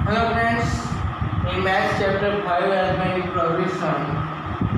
Hello friends, in Maths chapter 5 arithmetic progression,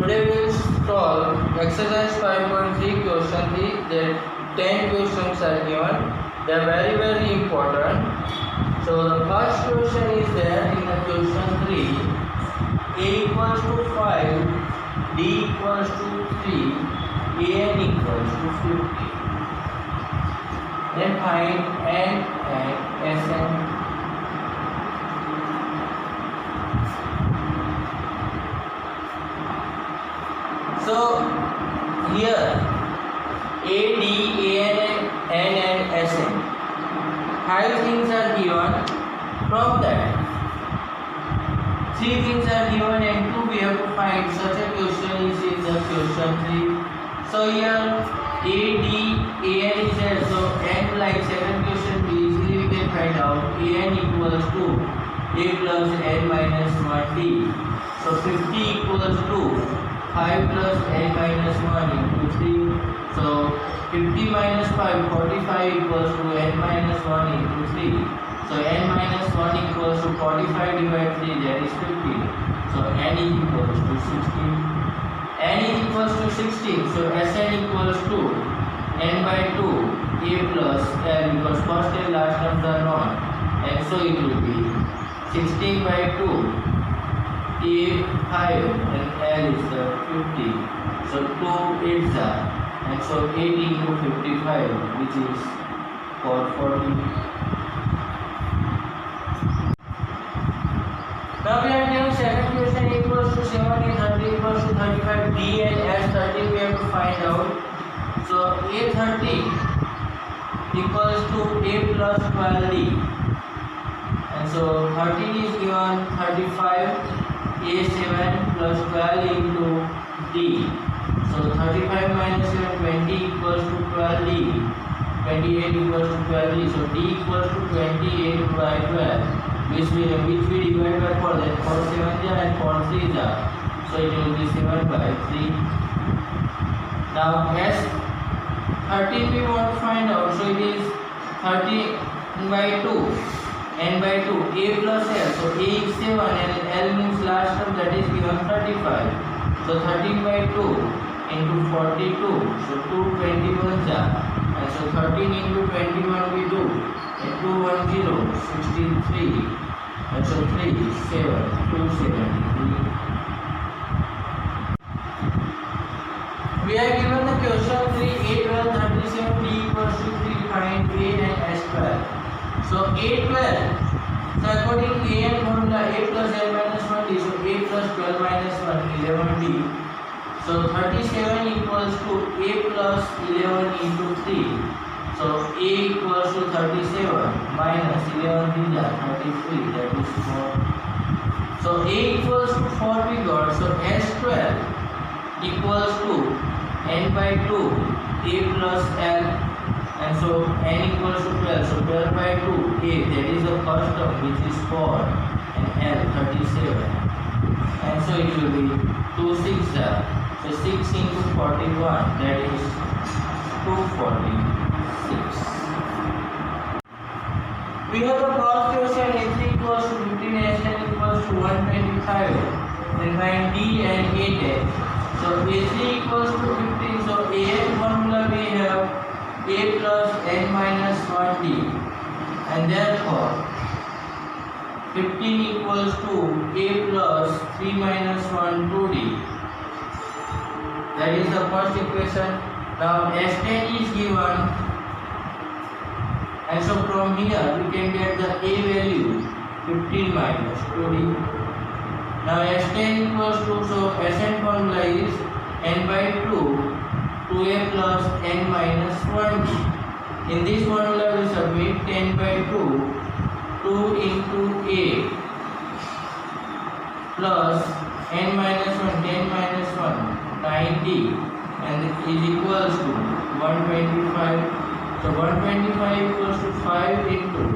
today we will solve exercise 5.3 question 3. There 10 questions are given. They are very important. So the first question is there in the question 3. A equals to 5, D equals to 3, An equals to 50. Then find N and Sn. So here A, D, An, N and Sn. 5 things are given. From that 3 things are given and 2 we have to find. Such a question is in the question 3. So here A, D, An is there. So N, like second question, easily we can find out. An equals to A plus N minus 1D. So 50 equals to 5 plus N minus 1 into 3. So 50 minus 5, 45 equals to N minus 1 into 3. So N minus 1 equals to 45 divided 3, that is 50. So N is equals to 16. N is equals to 16. So Sn equals to N by 2 A plus L, because first and last terms are not. And so it will be 16 by 2 A 5 and L is 50. So 2 8s are, and so 8 into 55, which is 440. Now we are given second question equals to 70, 30 equals to 35, D and S 30 we have to find out. So A 30 equals to A plus 12D, and so 13 is given 35. A7 plus 12 into D. So 35 minus 7, 20 equals to 12D. 28 equals to 12D. So D equals to 28 by 12. Which we divide by 4. Then 4 7 and 4 3 are. So it will be 7 by 3. Now S 13 we want to find out. So it is 30 by 2. N by 2, A plus L. So A is 7 and L means last term, that is given 35. So 13 by 2 into 42. So 2 21s are. And so 13 into 21 we do. And 2 1 0, 63. And so 3 7, 273. We are given the question 3, A 12, 37, D equals to 3, find A and S 12. So A 12, so according to An formula, A plus N minus 1D, so A plus 12 minus 1, 11D. So 37 equals to A plus 11 into 3. So A equals to 37 minus 11 is 33, that is 4. So A equals to 4 we got, so S12 equals to N by 2, A plus L. And so N equals to 12, so 12 by 2, A, that is the first term, which is 4, and L 37. And so it will be 2 6 are. So 6 into 41, that is 246. We have the first question, A3 equals to 15, Sn equals to 125. Then find D and A10. So A3 equals to 15, so An formula we have A plus N minus 1D, and therefore 15 equals to A plus 3 minus 1 2D. That is the first equation. Now S10 is given, and so from here we can get the A value 15 minus 2D. Now S10 equals to, so Sn formula is N by 2 2A plus N minus 1D. In this formula we submit 10 by 2, 2 into A plus N minus 1, 10 minus 1, 9D, and is equals to 125. So 125 equals to 5 into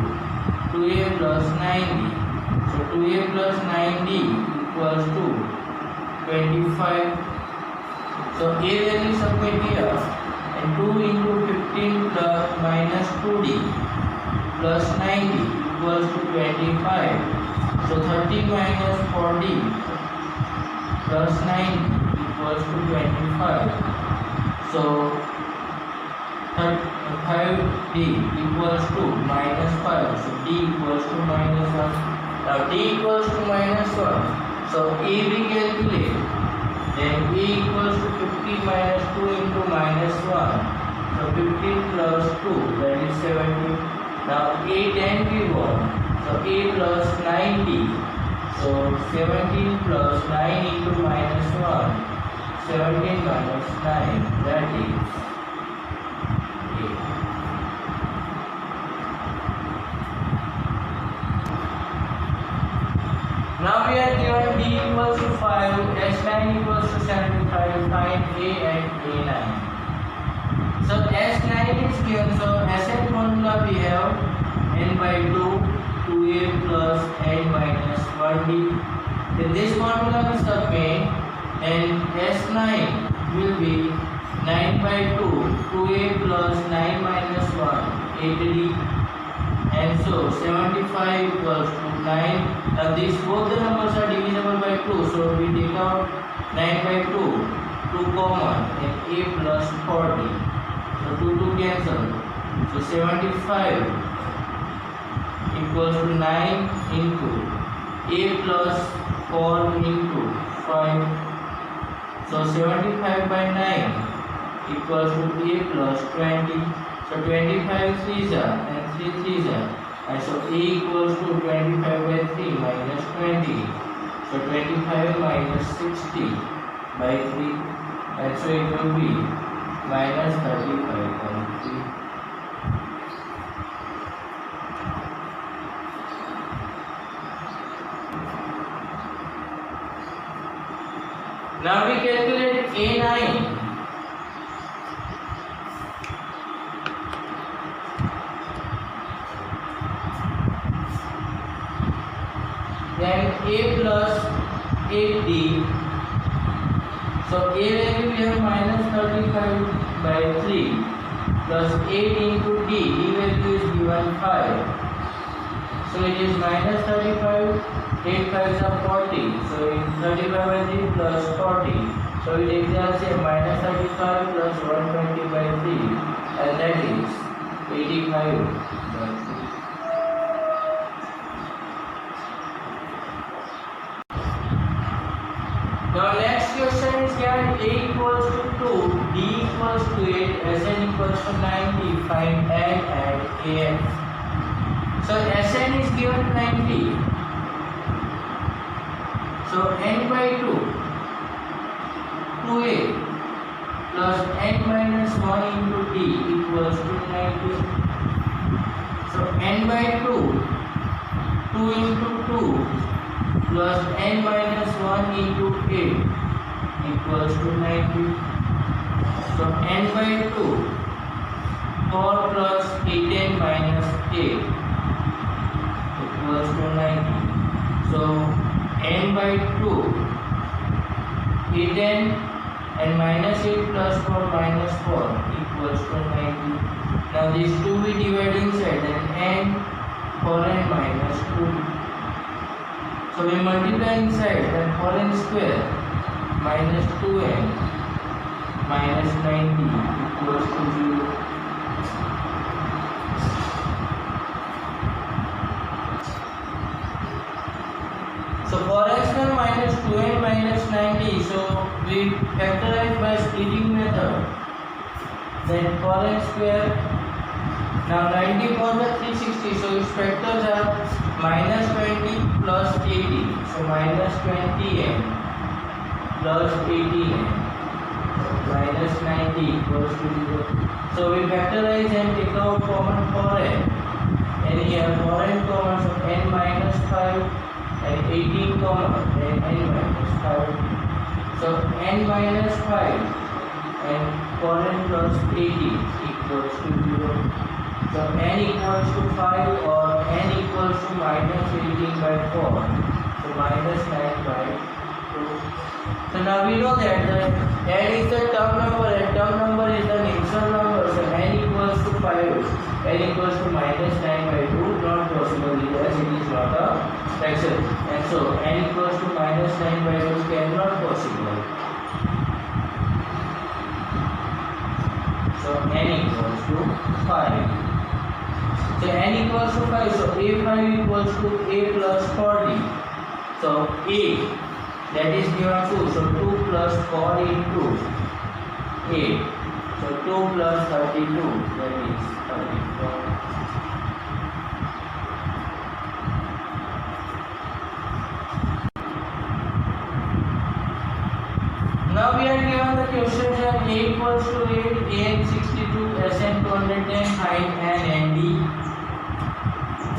2A plus 9D. So 2A plus 9D equals to 25. So A value submit here, and 2 into 15 plus minus 2D plus 90 equals to 25. So 30 minus 40 plus 9 equals to 25. So 5d equals to minus 5. So d equals to minus 1. Now d equals to minus 1. So a we calculate. Then a equals to 50 minus 2 into minus 1. So 15 plus 2, that is 17. Now a 10 we want. So a plus 9d. So 17 plus 9 into minus 1. 17 minus 9, that is 8. Now we are given d equals to 5, s9 equals to 75, find a and a9. So s9 is given, so Sn formula we have n by 2, 2a plus n minus 1d. Then this formula we submit and s9 will be 9 by 2, 2a plus 9 minus 1, 8d. And so 75 equals to 9. Now these both the numbers are divisible by 2, so we take out 9 by 2, 2 common, and a plus 40. So 2 cancel. So 75 equals to 9 into a plus 4 into 5. So 75 by 9 equals to a plus 20. So 25 3s are and 3 3s are. And so a equals to 25 by 3 minus 20. So 25 minus 60 by 3. And so it will be minus 35 by 3. Now we calculate a9. Then a plus 8d. So a value we have minus 35 by 3 plus 8 into d. D value is given 5. So it is minus 35. 8 5s are 40. So it 35 by 3 plus 40. So it exactly minus 35 plus 120 by 3, and that is 85 by 3. Now next question is given a equals to 2, d equals to 8, sn equals to 90, find n and an. So sn is given 90. So n by 2, 2a plus n minus 1 into d equals to 90. So n by 2, 2 into 2 plus n minus 1 into 8 equals to 90. So n by 2, 4 plus 8n minus 8 equals to 90. So n by 2, 8n and minus 8 plus 4 minus 4 equals to 90. Now these two we divide inside, then n 4n minus 2. So we multiply inside, then 4n square minus 2n minus 90 equals to 0. So 4n minus 2n minus 90, so we factorize by splitting method. Then 4n square. Now 90 for the 360, so its factors are minus 20 plus 80. So minus 20n plus 80n minus 90 equals to 0. So we factorize and take out common 4n. And here 4n common, so n minus 5 and 18 common, then n minus 5. So n minus 5 and 4n plus 80 equals to 0. So n equals to 5 or n equals to minus 18 by 4. So minus 9 by 2. So now we know that n is the term number and term number is the natural number. So n equals to 5, n equals to minus 9 by 2, not possible because it is not a and so n equals to minus 9 by 2 cannot possible. So n equals to 5. So n equals to 5. So a5 equals to a plus 40. So a, that is given 2. So 2 plus 4 into 8. So 2 plus 32, that is 34. Now we are given the questions that a equals to 8, an 62, sn 210, height n and d.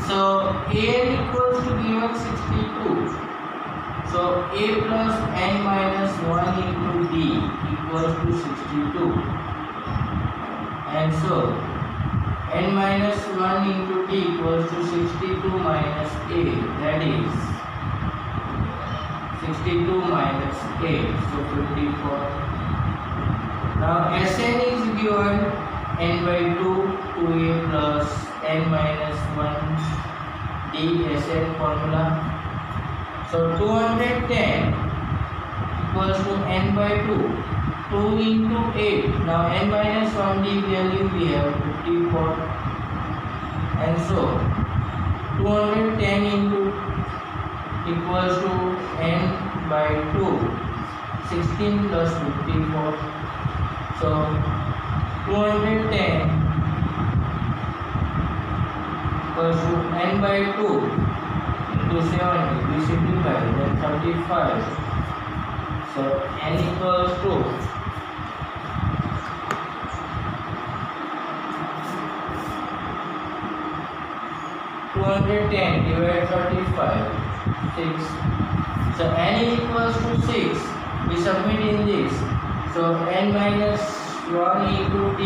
So an equals to given 62. So a plus n minus 1 into d equals to 62. And so n minus 1 into d equals to 62 minus a, that is 62 minus 8, so 54. Now Sn is given n by 2 2a plus n minus 1 d Sn formula. So 210 equals to n by 2, 2 into 8. Now n minus 1 d value we have 54. And so 210 into equals to n by 2, 16 plus 54. So 210 equals to n by 2 into 70. We simplify, then 35. So n equals to 210 divided 35. 6. So n is equals to 6. We submit in this. So n minus 1 into d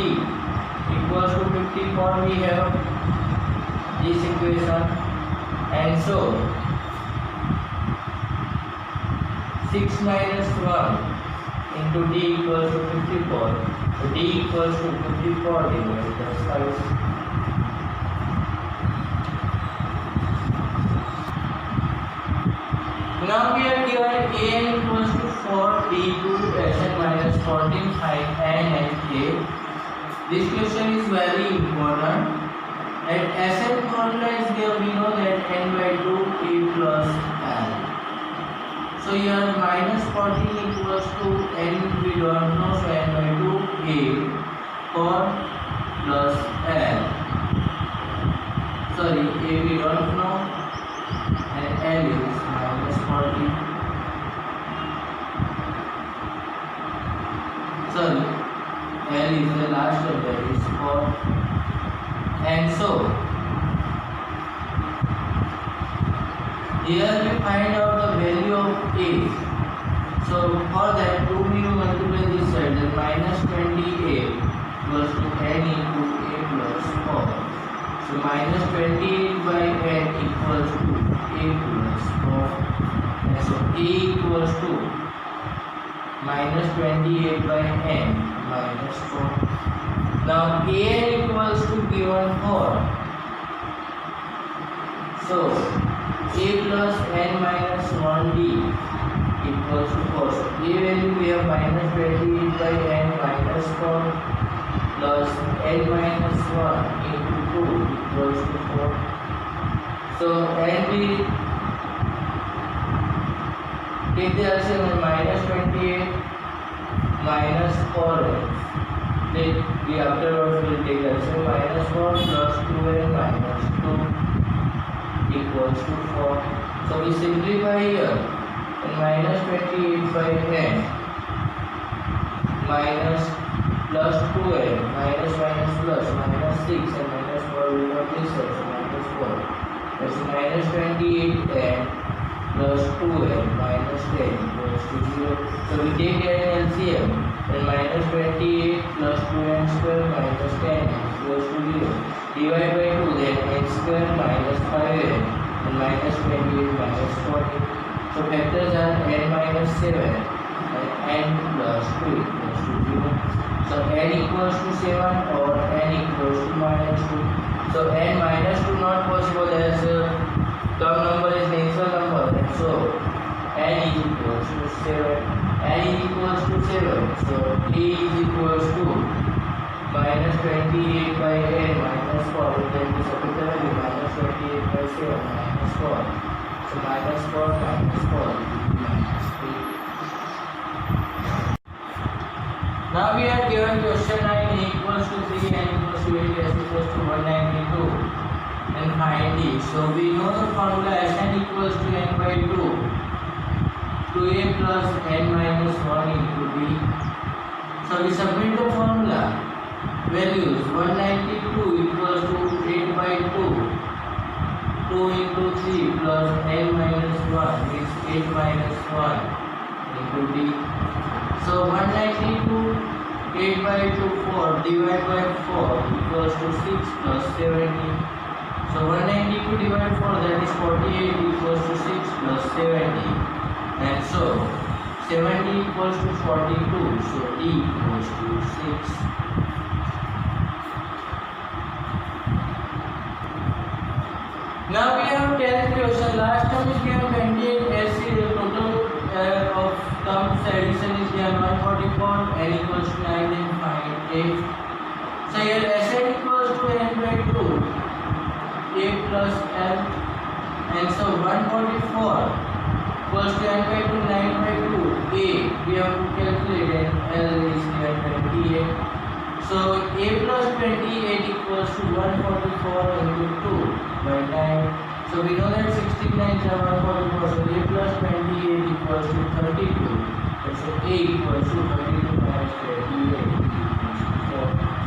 equals to 54. We have this equation. And so 6 minus 1 into d equals to 54. So d equals to 54 divided by 5. Now we are given an equals to 4, d2, sn minus 14, height n and k. This question is very important. At Sn formula is there, we know that n by 2 a plus l. So here minus 14 equals to n we don't know, so n by 2 a 4 plus l. Sorry, a we don't know and l is minus 40. Sorry, l is the last term, that is 4. And so here we find out the value of a. So for that 2 we will multiply this side, then minus 28 equals to n into a plus 4. So minus 28 by n equals to a plus 4. And so a equals to minus 28 by n minus 4. Now a equals to given 4. So a plus n minus 1d equals to 4. So a value we have minus 28 by n minus 4 plus n minus 1 into 2 equals to 4. So n we take the LCM as minus 28 minus 4n. Then we afterwards will take LCM minus 4 plus 2n minus 2 equals to 4. So we simplify here, and minus 28 by n minus plus 2n minus minus plus minus 6 and minus 4 will not be so minus 4. That's minus 28n plus 2n minus 10 equals to 0. So we take an LCM, and minus 28 plus 2n square minus 10 equals to 0. Divide by 2, then n square minus 5n and minus 28 minus 40. So factors are n minus 7 and n plus 2 equals to 0. So n equals to 7 or n equals to minus 2. So n minus 2 not possible as term number is natural number. 7. So A is equals to minus 28 by n minus 4. Then we substitute the value minus 28 by 7 minus 4. So minus 4 minus 4 will be minus 3. Now we are given question 9 equals to 3 and equals to 8 s equals to 192 and find d. So we know the formula Sn equals to n by 2 to a plus n minus 1 into b. So we submit the formula values 192 equals to 8 by 2 2 into 3 plus n minus 1 is 8 minus 1 into d. So 192 8 by 2 4 divided by 4 equals to 6 plus 70. So 192 divided 4 that is 48 equals to 6 plus 70. And so 70 equals to 42. So D equals to 6. Now we have 10th question. Last time is given 28 SC. The total of terms addition is given 144. N equals to 9 and find 8. So here Sn equals to n by 2 a plus n, and so 144 equals to n by 2 9 by 2 a. We have to calculate, and L is given 28. So a plus 28 equals to 144 into 2 by 9. So we know that 16 9s are 144. So a plus 28 equals to 32. And so a equals to 32 minus 28 equals to 4.